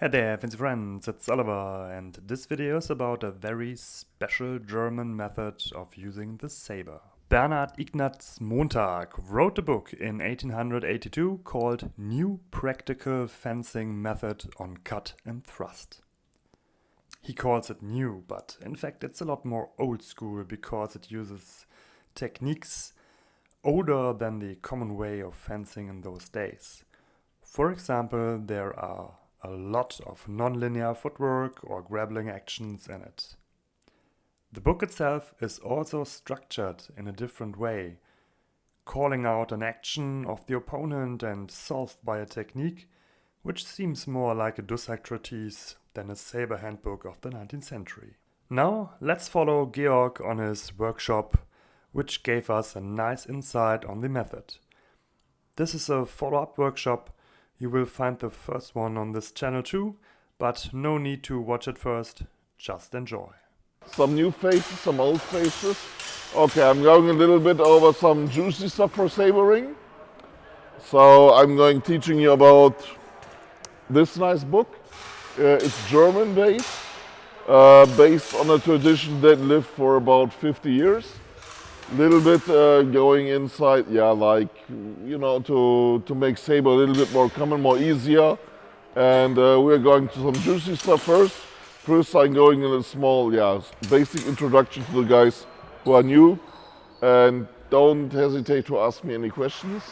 Hey there, fancy friends, it's Oliver, and this video is about a very special German method of using the saber. Bernhard Ignaz Montag wrote a book in 1882 called New Practical Fencing Method on Cut and Thrust. He calls it new, but in fact it's a lot more old school because it uses techniques older than the common way of fencing in those days. For example, there are a lot of non-linear footwork or grappling actions in it. The book itself is also structured in a different way, calling out an action of the opponent and solved by a technique which seems more like a Dussac treatise than a saber handbook of the 19th century. Now let's follow Georg on his workshop, which gave us a nice insight on the method. This is a follow-up workshop. You will find the first one on this channel too, but no need to watch it first, just enjoy. Some new faces, some old faces. Okay, I'm going a little bit over some juicy stuff for sabering. So I'm going teaching you about this nice book. It's German based on a tradition that lived for about 50 years. Little bit going inside, to make saber a little bit more common, more easier. And we're going to some juicy stuff first. First I'm going in a small, basic introduction to the guys who are new. And don't hesitate to ask me any questions.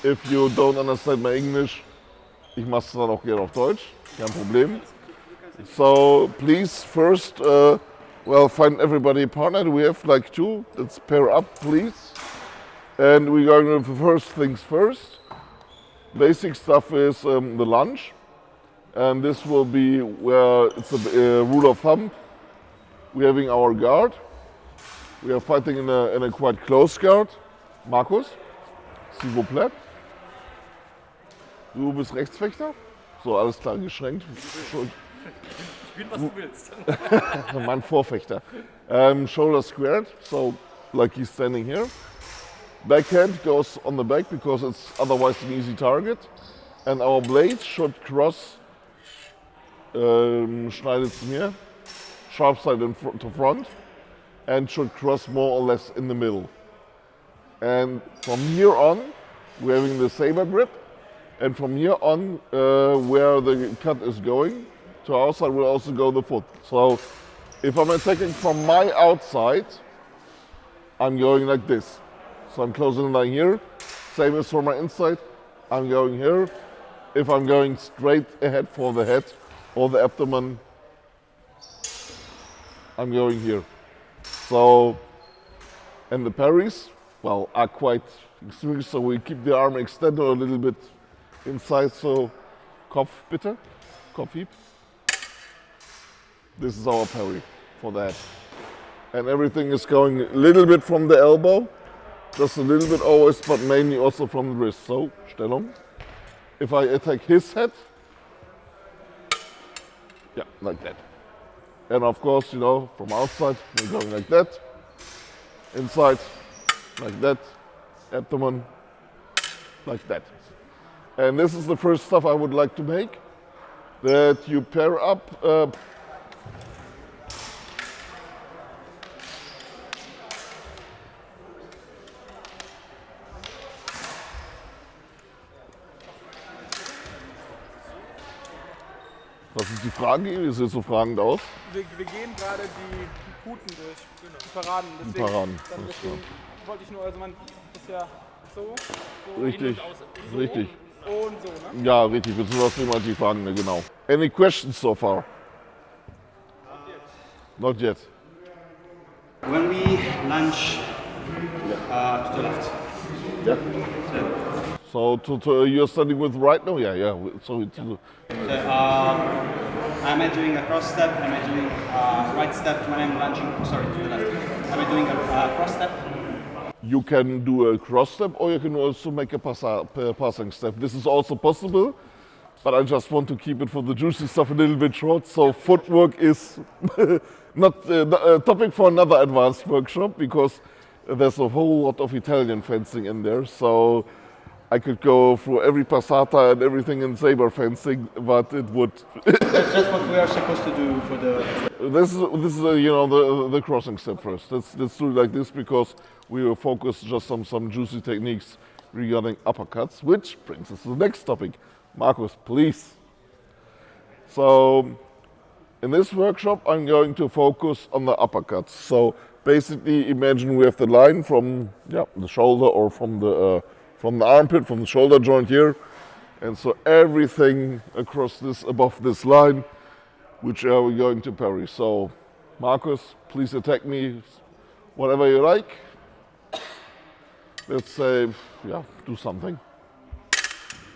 If you don't understand my English, ich mach's dann auch gerne auf Deutsch, kein Problem. So please first, find everybody a partner. We have like two. Let's pair up, please. And we're going with the first things first. Basic stuff is the lunge. And this will be where it's a rule of thumb. We're having our guard. We are fighting in a quite close guard. Markus, s'il vous plaît. Du bist Rechtsfechter? So, alles klar, geschränkt. Was du willst. Mein Vorfechter. Shoulder squared, so like he's standing here. Backhand goes on the back because it's otherwise an easy target. And our blade should cross, schneidet zu mir, sharp side to front, and should cross more or less in the middle. And from here on, we're having the saber grip. And from here on, where the cut is going, to our side will also go the foot. So if I'm attacking from my outside, I'm going like this. So I'm closing the line here. Same as for my inside, I'm going here. If I'm going straight ahead for the head or the abdomen, I'm going here. So, and the parries, are quite extreme, so we keep the arm extended a little bit inside, so Kopf bitte, Kopfhieb. This is our parry for that. And everything is going a little bit from the elbow, just a little bit always, but mainly also from the wrist. So, Stellung. If I attack his head, like that. And of course, from outside, we're going like that. Inside, like that. Abdomen, like that. And this is the first stuff I would like to make, that you pair up Was ist die Frage? Ihr seht so fragend aus. Wir gehen gerade die Huten durch, die Paraden. Deswegen wollte ich nur, also man ist ja so richtig, richtig. Und so, ne? Ja, richtig, beziehungsweise immer die Fragen, ne, genau. Any questions so far? Not yet. When we lunge to the left. Yeah. So you're starting with right now? Yeah. So it's, am I doing a cross step? Am I doing a right step when I'm lunging? Sorry, to the left. Am I doing a cross step? You can do a cross step, or you can also make a passing step. This is also possible, but I just want to keep it for the juicy stuff a little bit short. So footwork is not a topic for another advanced workshop, because there's a whole lot of Italian fencing in there. So I could go through every passata and everything in saber fencing, but it would. That's what we are supposed to do for the. This is you know the crossing step first. Let's do it like this because we will focus just on some juicy techniques regarding uppercuts, which brings us to the next topic. Markus, please. So in this workshop, I'm going to focus on the uppercuts. So basically, imagine we have the line from the shoulder or from the armpit, from the shoulder joint here, and so everything across this, above this line, which are we going to parry. So, Markus, please attack me, whatever you like. Let's say, do something.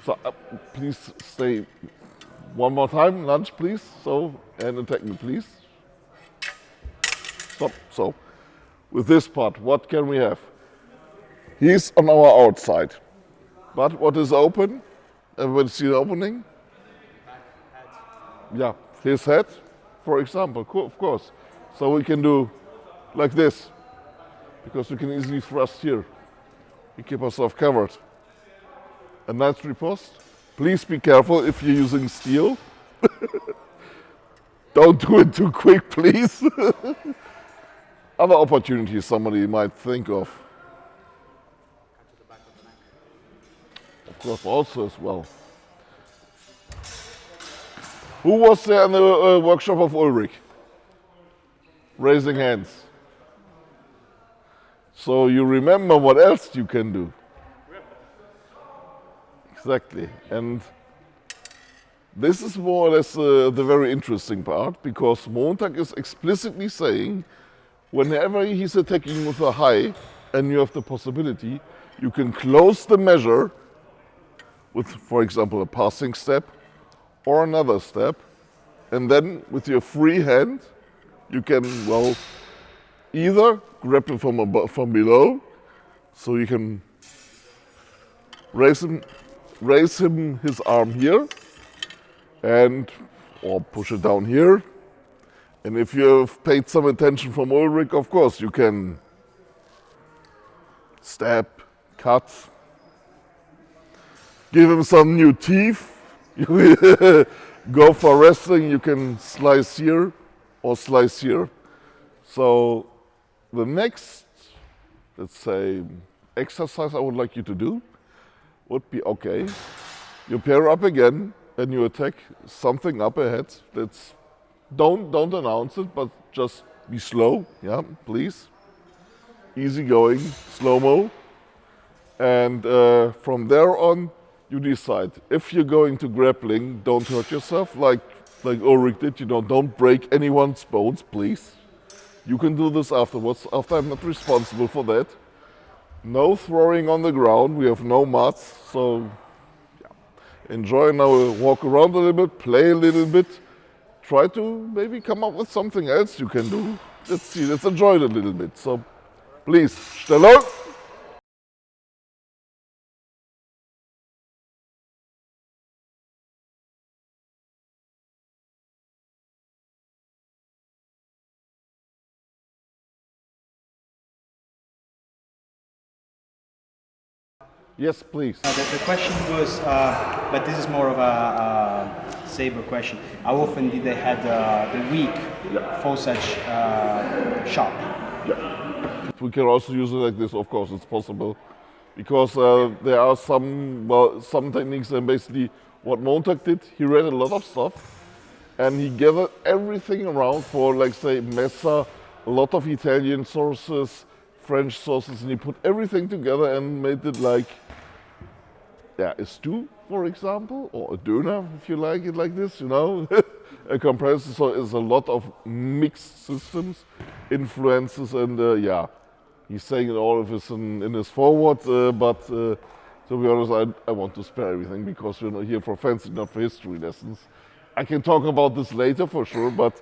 So, please stay one more time, lunge, please. So, and attack me, please. Stop. So, with this part, what can we have? He's on our outside. But what is open? Everybody see the opening? Yeah, his head, for example, of course. So we can do like this, because we can easily thrust here. We keep ourselves covered. A nice riposte. Please be careful if you're using steel. Don't do it too quick, please. Other opportunities somebody might think of. Of course, also as well. Who was there in the workshop of Ulrich? Raising hands. So you remember what else you can do. Exactly. And this is more or less the very interesting part, because Montag is explicitly saying whenever he's attacking with a high and you have the possibility, you can close the measure with, for example, a passing step or another step, and then with your free hand you can, well, either grapple from below, so you can raise him his arm here, and or push it down here. And if you have paid some attention from Ulrich, of course you can stab, cut, give him some new teeth. Go for wrestling, you can slice here or slice here. So the next, let's say, exercise I would like you to do would be, okay, you pair up again and you attack something up ahead. That's, don't announce it, but just be slow, yeah, please. Easy going, slow-mo. And from there on, you decide. If you're going to grappling, don't hurt yourself like Ulrich did. You know, don't break anyone's bones, please. You can do this afterwards, after I'm not responsible for that. No throwing on the ground, we have no mats, so yeah. Enjoy now, walk around a little bit, play a little bit. Try to maybe come up with something else you can do. Let's see, let's enjoy it a little bit. So please, Stellung! Yes, please. The question was, but this is more of a saber question. How often did they have the weak for such shot? Yeah. We can also use it like this, of course, it's possible. Because there are some techniques, and basically what Montag did, he read a lot of stuff and he gathered everything around for, like, say, Messa, a lot of Italian sources, French sources, and he put everything together and made it like, yeah, a stew, for example, or a döner, if you like it like this, you know. A compressor, so it's a lot of mixed systems, influences, and yeah, he's saying it all of this in his forward, but to be honest, I want to spare everything because we're not here for fencing, not for history lessons. I can talk about this later for sure, but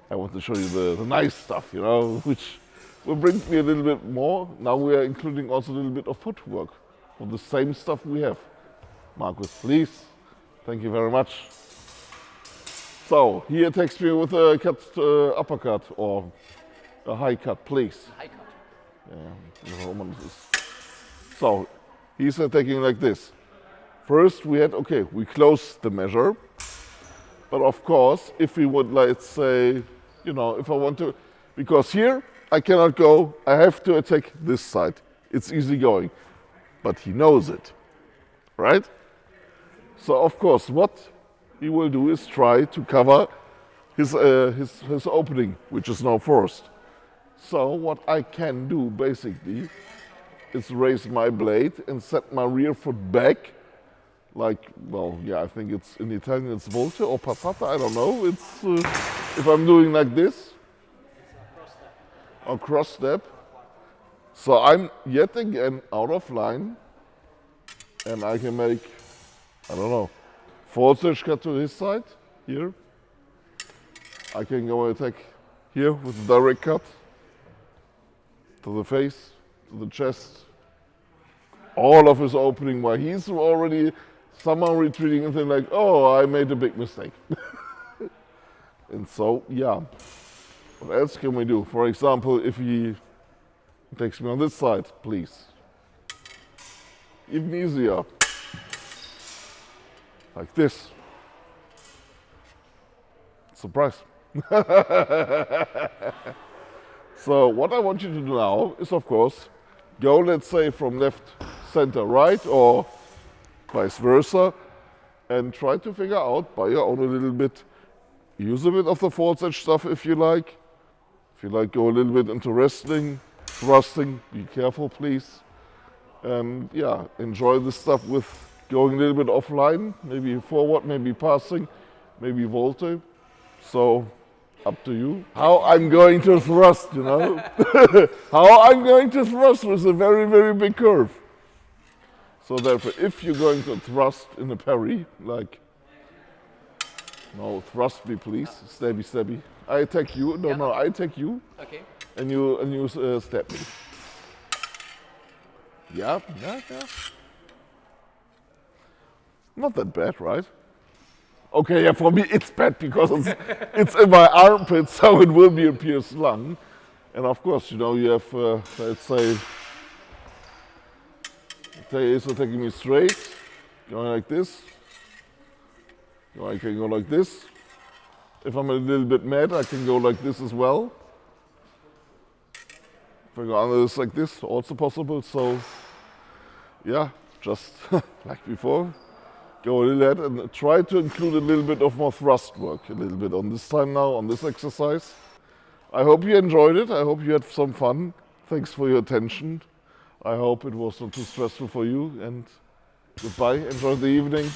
I want to show you the nice stuff, you know, which will bring me a little bit more. Now we are including also a little bit of footwork of the same stuff we have. Markus, please. Thank you very much. So, he attacks me with a cut uppercut or a high cut, please. High cut. Yeah, so, he's attacking like this. First we had, okay, we closed the measure. But of course, if we would, let's say, you know, if I want to, because here I cannot go, I have to attack this side. It's easy going. But he knows it, right? So of course, what he will do is try to cover his opening, which is now forced. So what I can do basically is raise my blade and set my rear foot back, like, well, yeah, I think it's in Italian it's volte or passata, I don't know. It's if I'm doing like this or cross step. So I'm yet again out of line, and I can make, I don't know, forward switch cut to his side here. I can go and attack here with a direct cut to the face, to the chest. All of his opening while he's already somehow retreating and saying like, oh, I made a big mistake. And so, yeah, what else can we do? For example, if he takes me on this side, please. Even easier. Like this. Surprise. So what I want you to do now is, of course, go, let's say, from left, center, right, or vice versa, and try to figure out by your own a little bit. Use a bit of the forward edge stuff if you like. If you like, go a little bit into wrestling, thrusting. Be careful, please. And yeah, enjoy this stuff with going a little bit offline, maybe forward, maybe passing, maybe volte. So, up to you. How I'm going to thrust, you know? How I'm going to thrust with a very, very big curve. So therefore, if you're going to thrust in a parry, like, no, thrust me please, stabby, stabby. I attack you, no, I attack you. Okay. And you stab me. Yeah. Not that bad, right? Okay, yeah, for me it's bad because it's in my armpit, so it will be a pierced lung. And of course, you know, you have, let's say he's attacking me straight, going like this. I can go like this. If I'm a little bit mad, I can go like this as well. If I go under this like this, also possible. So, yeah, just like before. Go a little ahead and try to include a little bit of more thrust work, a little bit on this time now, on this exercise. I hope you enjoyed it. I hope you had some fun. Thanks for your attention. I hope it was not too stressful for you, and goodbye. Enjoy the evening.